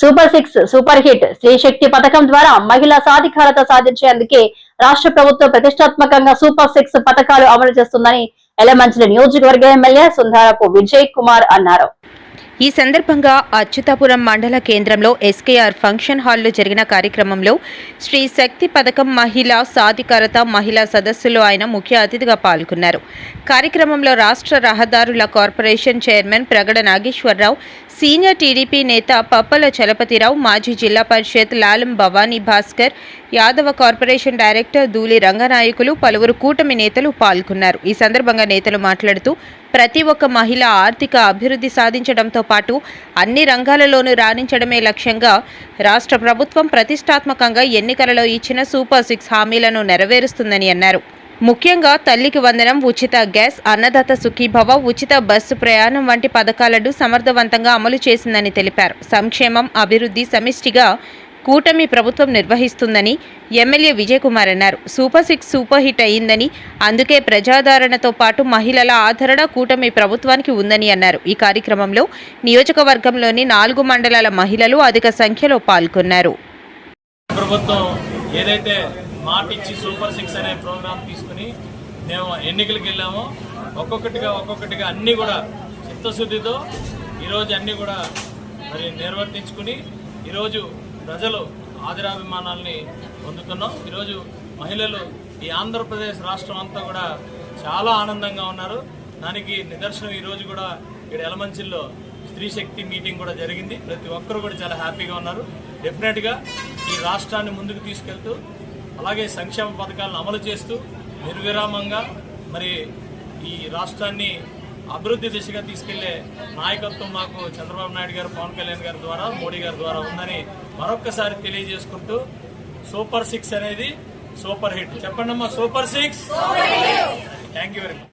Super 6 super hit స్త్రీ శక్తి పథకం ద్వారా మహిళా సాధికారత సాధించేందుకే రాష్ట్ర ప్రభుత్వం ప్రతిష్టాత్మకంగా సూపర్ 6 పథకాలు అమలు చేస్తుందని ఎలమంచిలి నియోజకవర్గ ఎమ్మెల్యే సుందరపు విజయ్ కుమార్ అన్నారు. ఈ సందర్భంగా అచ్యుతాపురం మండల కేంద్రంలో ఎస్కేఆర్ ఫంక్షన్ హాల్లో జరిగిన కార్యక్రమంలో శ్రీ శక్తి పథకం మహిళా సాధికారత మహిళా సదస్సులో ఆయన ముఖ్య అతిథిగా పాల్గొన్నారు. కార్యక్రమంలో రాష్ట్ర రహదారుల corporation chairman Pragada Nageswararao, senior TDP నేత పప్పల చలపతిరావు, మాజీ జిల్లా పరిషత్ లాలం భవానీ భాస్కర్, యాదవ కార్పొరేషన్ డైరెక్టర్ దూలి రంగనాయకులు, పలువురు కూటమి నేతలు పాల్గొన్నారు. ఈ సందర్భంగా నేతలు మాట్లాడుతూ ప్రతి ఒక్క మహిళ ఆర్థిక అభివృద్ధి సాధించడంతో పాటు అన్ని రంగాలలోనూ రాణించడమే లక్ష్యంగా రాష్ట్ర ప్రభుత్వం ప్రతిష్టాత్మకంగా ఎన్నికలలో ఇచ్చిన సూపర్ 6 హామీలను నెరవేరుస్తుందని అన్నారు. ముఖ్యంగా తల్లికి వందనం, ఉచిత గ్యాస్, అన్నదాత సుఖీభవ, ఉచిత బస్సు ప్రయాణం వంటి పథకాలను సమర్థవంతంగా అమలు చేసిందని తెలిపారు. సంక్షేమం, అభివృద్ధి సమిష్టిగా కూటమి ప్రభుత్వం నిర్వహిస్తుందని ఎమ్మెల్యే విజయ్ కుమార్ అన్నారు. సూపర్ 6 సూపర్ హిట్ అయిందని, అందుకే ప్రజాదరణతో పాటు మహిళల ఆదరణ కూటమి ప్రభుత్వానికి ఉందని అన్నారు. ఈ కార్యక్రమంలో నియోజకవర్గంలోని 4 మండలాల మహిళలు అధిక సంఖ్యలో పాల్గొన్నారు. ప్రభుత్వం ఏదైతే మాట ఇచ్చి సూపర్ 6 అనే ప్రోగ్రాం తీసుకుని మేము ఎన్నికలకు వెళ్ళామో ఒక్కొక్కటిగా అన్నీ కూడా చిత్తశుద్ధితో ఈరోజు అన్నీ కూడా మరి నిర్వర్తించుకుని ఈరోజు ప్రజలు ఆదరాభిమానాల్ని పొందుతున్నాం. ఈరోజు మహిళలు ఈ ఆంధ్రప్రదేశ్ రాష్ట్రం అంతా కూడా చాలా ఆనందంగా ఉన్నారు. దానికి నిదర్శనం ఈరోజు కూడా ఇక్కడ ఎలమంచిల్లో స్త్రీ శక్తి మీటింగ్ కూడా జరిగింది. ప్రతి ఒక్కరు కూడా చాలా హ్యాపీగా ఉన్నారు. డెఫినెట్గా ఈ రాష్ట్రాన్ని ముందుకు తీసుకెళ్తూ అలాగే సంక్షేమ పథకాలను అమలు చేస్తూ నిర్విరామంగా మరి ఈ రాష్ట్రాన్ని అభివృద్ధి దిశగా తీసుకెళ్లే నాయకత్వం మాకు చంద్రబాబు నాయుడు గారు, పవన్ కళ్యాణ్ గారి ద్వారా, మోడీ గారి ద్వారా ఉందని మరొక్కసారి తెలియజేసుకుంటూ సూపర్ 6 అనేది సూపర్ హిట్. చెప్పండి అమ్మా, super 6. Thank you very much.